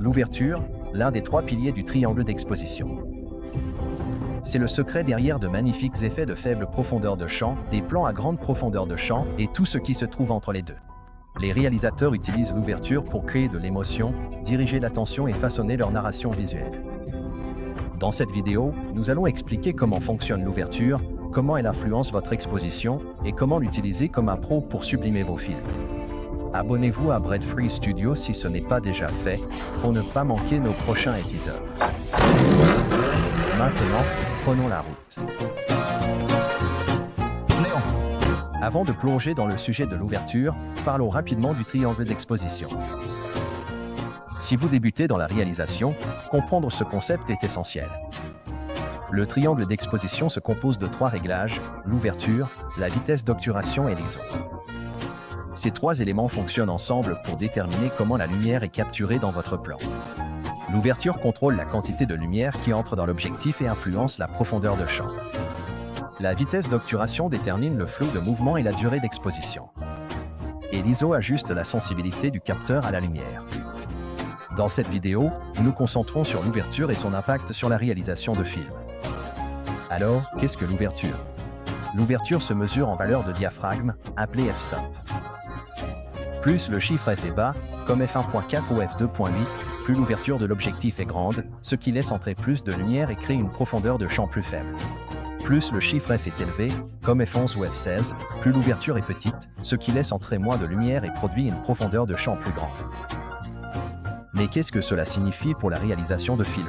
L'ouverture, l'un des trois piliers du triangle d'exposition. C'est le secret derrière de magnifiques effets de faible profondeur de champ, des plans à grande profondeur de champ et tout ce qui se trouve entre les deux. Les réalisateurs utilisent l'ouverture pour créer de l'émotion, diriger l'attention et façonner leur narration visuelle. Dans cette vidéo, nous allons expliquer comment fonctionne l'ouverture, comment elle influence votre exposition et comment l'utiliser comme un pro pour sublimer vos films. Abonnez-vous à Bread Free Studio si ce n'est pas déjà fait, pour ne pas manquer nos prochains épisodes. Maintenant, prenons la route. Avant de plonger dans le sujet de l'ouverture, parlons rapidement du triangle d'exposition. Si vous débutez dans la réalisation, comprendre ce concept est essentiel. Le triangle d'exposition se compose de trois réglages, l'ouverture, la vitesse d'obturation et l'ISO. Ces trois éléments fonctionnent ensemble pour déterminer comment la lumière est capturée dans votre plan. L'ouverture contrôle la quantité de lumière qui entre dans l'objectif et influence la profondeur de champ. La vitesse d'obturation détermine le flou de mouvement et la durée d'exposition. Et l'ISO ajuste la sensibilité du capteur à la lumière. Dans cette vidéo, nous nous concentrons sur l'ouverture et son impact sur la réalisation de films. Alors, qu'est-ce que l'ouverture? L'ouverture se mesure en valeur de diaphragme, appelée f-stop. Plus le chiffre f est bas, comme f1.4 ou f2.8, plus l'ouverture de l'objectif est grande, ce qui laisse entrer plus de lumière et crée une profondeur de champ plus faible. Plus le chiffre f est élevé, comme f11 ou f16, plus l'ouverture est petite, ce qui laisse entrer moins de lumière et produit une profondeur de champ plus grande. Mais qu'est-ce que cela signifie pour la réalisation de films?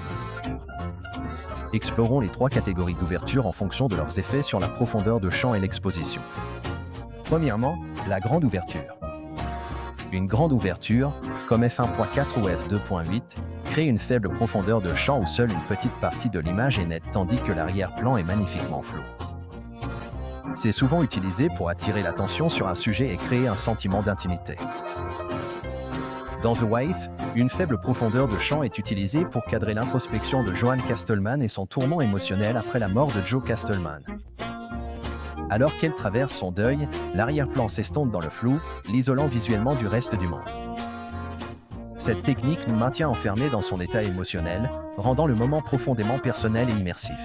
Explorons les trois catégories d'ouverture en fonction de leurs effets sur la profondeur de champ et l'exposition. Premièrement, la grande ouverture. Une grande ouverture, comme f1.4 ou f2.8, crée une faible profondeur de champ où seule une petite partie de l'image est nette tandis que l'arrière-plan est magnifiquement flou. C'est souvent utilisé pour attirer l'attention sur un sujet et créer un sentiment d'intimité. Dans The Wife, une faible profondeur de champ est utilisée pour cadrer l'introspection de Joan Castleman et son tourment émotionnel après la mort de Joe Castleman. Alors qu'elle traverse son deuil, l'arrière-plan s'estompe dans le flou, l'isolant visuellement du reste du monde. Cette technique nous maintient enfermés dans son état émotionnel, rendant le moment profondément personnel et immersif.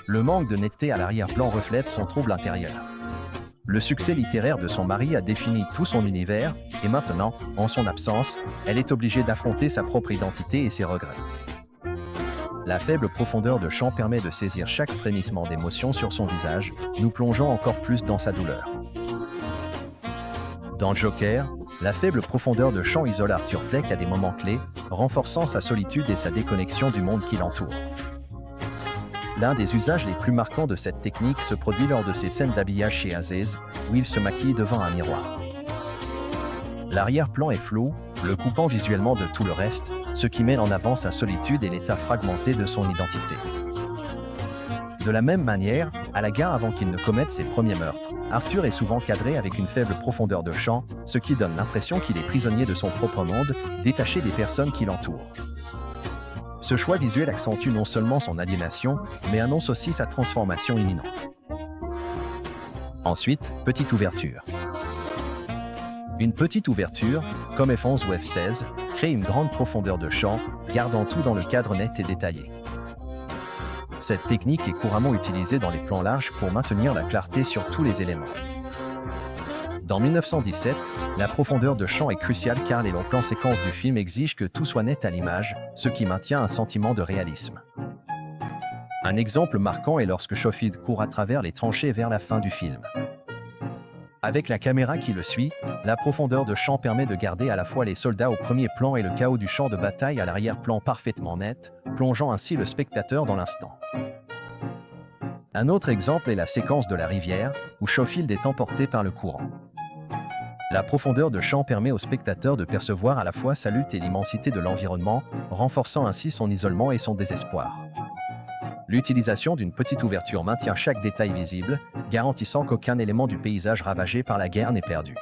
Le manque de netteté à l'arrière-plan reflète son trouble intérieur. Le succès littéraire de son mari a défini tout son univers, et maintenant, en son absence, elle est obligée d'affronter sa propre identité et ses regrets. La faible profondeur de champ permet de saisir chaque frémissement d'émotion sur son visage, nous plongeant encore plus dans sa douleur. Dans Joker, la faible profondeur de champ isole Arthur Fleck à des moments clés, renforçant sa solitude et sa déconnexion du monde qui l'entoure. L'un des usages les plus marquants de cette technique se produit lors de ses scènes d'habillage chez Aziz, où il se maquille devant un miroir. L'arrière-plan est flou, le coupant visuellement de tout le reste, ce qui met en avant sa solitude et l'état fragmenté de son identité. De la même manière, à la gare avant qu'il ne commette ses premiers meurtres, Arthur est souvent cadré avec une faible profondeur de champ, ce qui donne l'impression qu'il est prisonnier de son propre monde, détaché des personnes qui l'entourent. Ce choix visuel accentue non seulement son aliénation, mais annonce aussi sa transformation imminente. Ensuite, petite ouverture. Une petite ouverture, comme f11 ou f16, crée une grande profondeur de champ, gardant tout dans le cadre net et détaillé. Cette technique est couramment utilisée dans les plans larges pour maintenir la clarté sur tous les éléments. Dans 1917, la profondeur de champ est cruciale car les longs plans séquences du film exigent que tout soit net à l'image, ce qui maintient un sentiment de réalisme. Un exemple marquant est lorsque Schofield court à travers les tranchées vers la fin du film. Avec la caméra qui le suit, la profondeur de champ permet de garder à la fois les soldats au premier plan et le chaos du champ de bataille à l'arrière-plan parfaitement net, plongeant ainsi le spectateur dans l'instant. Un autre exemple est la séquence de la rivière, où Schofield est emporté par le courant. La profondeur de champ permet au spectateur de percevoir à la fois sa lutte et l'immensité de l'environnement, renforçant ainsi son isolement et son désespoir. L'utilisation d'une petite ouverture maintient chaque détail visible, garantissant qu'aucun élément du paysage ravagé par la guerre n'est perdu.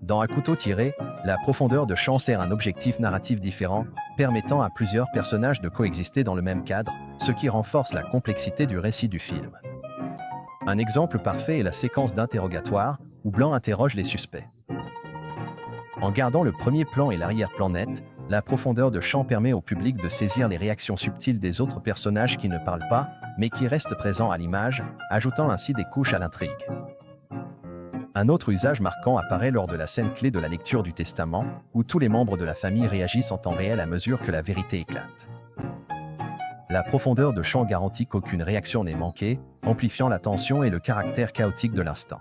Dans À couteau tiré, la profondeur de champ sert un objectif narratif différent, permettant à plusieurs personnages de coexister dans le même cadre, ce qui renforce la complexité du récit du film. Un exemple parfait est la séquence d'interrogatoire, où Blanc interroge les suspects. En gardant le premier plan et l'arrière-plan net, la profondeur de champ permet au public de saisir les réactions subtiles des autres personnages qui ne parlent pas, mais qui restent présents à l'image, ajoutant ainsi des couches à l'intrigue. Un autre usage marquant apparaît lors de la scène clé de la lecture du testament, où tous les membres de la famille réagissent en temps réel à mesure que la vérité éclate. La profondeur de champ garantit qu'aucune réaction n'est manquée, amplifiant la tension et le caractère chaotique de l'instant.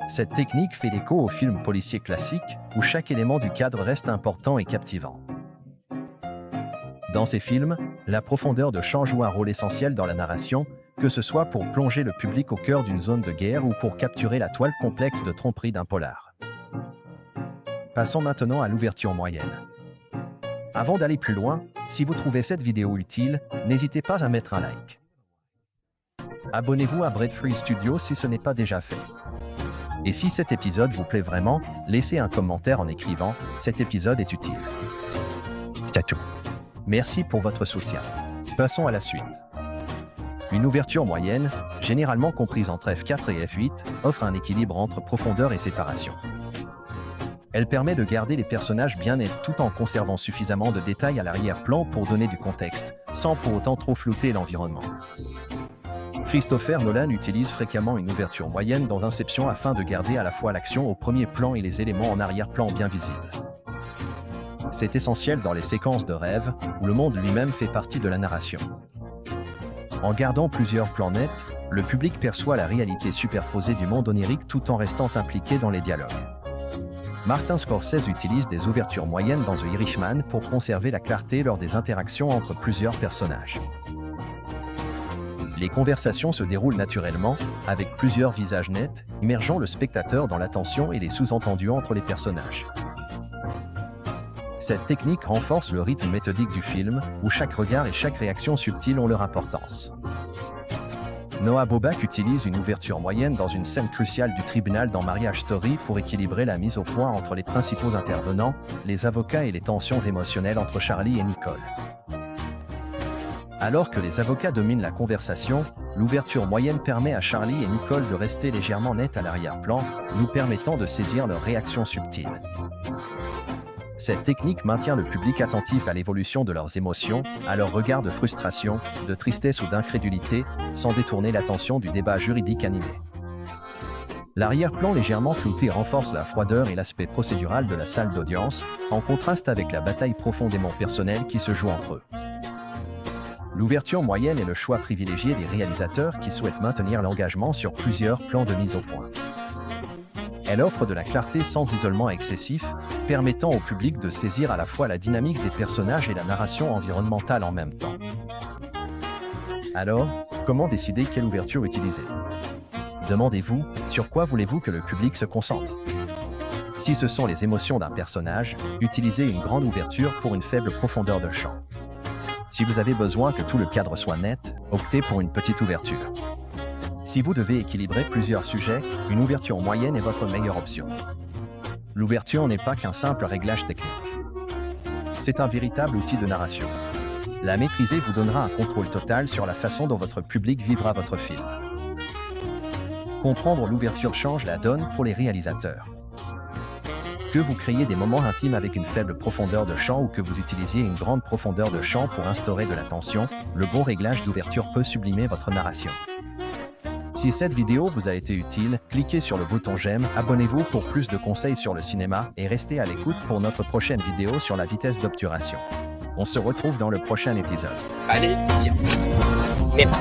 Cette technique fait écho aux films policiers classiques, où chaque élément du cadre reste important et captivant. Dans ces films, la profondeur de champ joue un rôle essentiel dans la narration, que ce soit pour plonger le public au cœur d'une zone de guerre ou pour capturer la toile complexe de tromperie d'un polar. Passons maintenant à l'ouverture moyenne. Avant d'aller plus loin, si vous trouvez cette vidéo utile, n'hésitez pas à mettre un like. Abonnez-vous à Breadfree Studio si ce n'est pas déjà fait. Et si cet épisode vous plaît vraiment, laissez un commentaire en écrivant « Cet épisode est utile ». C'est tout. Merci pour votre soutien. Passons à la suite. Une ouverture moyenne, généralement comprise entre f4 et f8, offre un équilibre entre profondeur et séparation. Elle permet de garder les personnages bien nets tout en conservant suffisamment de détails à l'arrière-plan pour donner du contexte, sans pour autant trop flouter l'environnement. Christopher Nolan utilise fréquemment une ouverture moyenne dans Inception afin de garder à la fois l'action au premier plan et les éléments en arrière-plan bien visibles. C'est essentiel dans les séquences de rêve, où le monde lui-même fait partie de la narration. En gardant plusieurs plans nets, le public perçoit la réalité superposée du monde onirique tout en restant impliqué dans les dialogues. Martin Scorsese utilise des ouvertures moyennes dans The Irishman pour conserver la clarté lors des interactions entre plusieurs personnages. Les conversations se déroulent naturellement, avec plusieurs visages nets, immergeant le spectateur dans l'attention et les sous-entendus entre les personnages. Cette technique renforce le rythme méthodique du film, où chaque regard et chaque réaction subtile ont leur importance. Noah Baumbach utilise une ouverture moyenne dans une scène cruciale du tribunal dans Marriage Story pour équilibrer la mise au point entre les principaux intervenants, les avocats et les tensions émotionnelles entre Charlie et Nicole. Alors que les avocats dominent la conversation, l'ouverture moyenne permet à Charlie et Nicole de rester légèrement nets à l'arrière-plan, nous permettant de saisir leurs réactions subtiles. Cette technique maintient le public attentif à l'évolution de leurs émotions, à leurs regards de frustration, de tristesse ou d'incrédulité, sans détourner l'attention du débat juridique animé. L'arrière-plan légèrement flouté renforce la froideur et l'aspect procédural de la salle d'audience, en contraste avec la bataille profondément personnelle qui se joue entre eux. L'ouverture moyenne est le choix privilégié des réalisateurs qui souhaitent maintenir l'engagement sur plusieurs plans de mise au point. Elle offre de la clarté sans isolement excessif, permettant au public de saisir à la fois la dynamique des personnages et la narration environnementale en même temps. Alors, comment décider quelle ouverture utiliser? Demandez-vous, sur quoi voulez-vous que le public se concentre? Si ce sont les émotions d'un personnage, utilisez une grande ouverture pour une faible profondeur de champ. Si vous avez besoin que tout le cadre soit net, optez pour une petite ouverture. Si vous devez équilibrer plusieurs sujets, une ouverture moyenne est votre meilleure option. L'ouverture n'est pas qu'un simple réglage technique. C'est un véritable outil de narration. La maîtriser vous donnera un contrôle total sur la façon dont votre public vivra votre film. Comprendre l'ouverture change la donne pour les réalisateurs. Que vous créiez des moments intimes avec une faible profondeur de champ ou que vous utilisiez une grande profondeur de champ pour instaurer de la tension, le bon réglage d'ouverture peut sublimer votre narration. Si cette vidéo vous a été utile, cliquez sur le bouton j'aime, abonnez-vous pour plus de conseils sur le cinéma et restez à l'écoute pour notre prochaine vidéo sur la vitesse d'obturation. On se retrouve dans le prochain épisode. Allez, bien. Merci.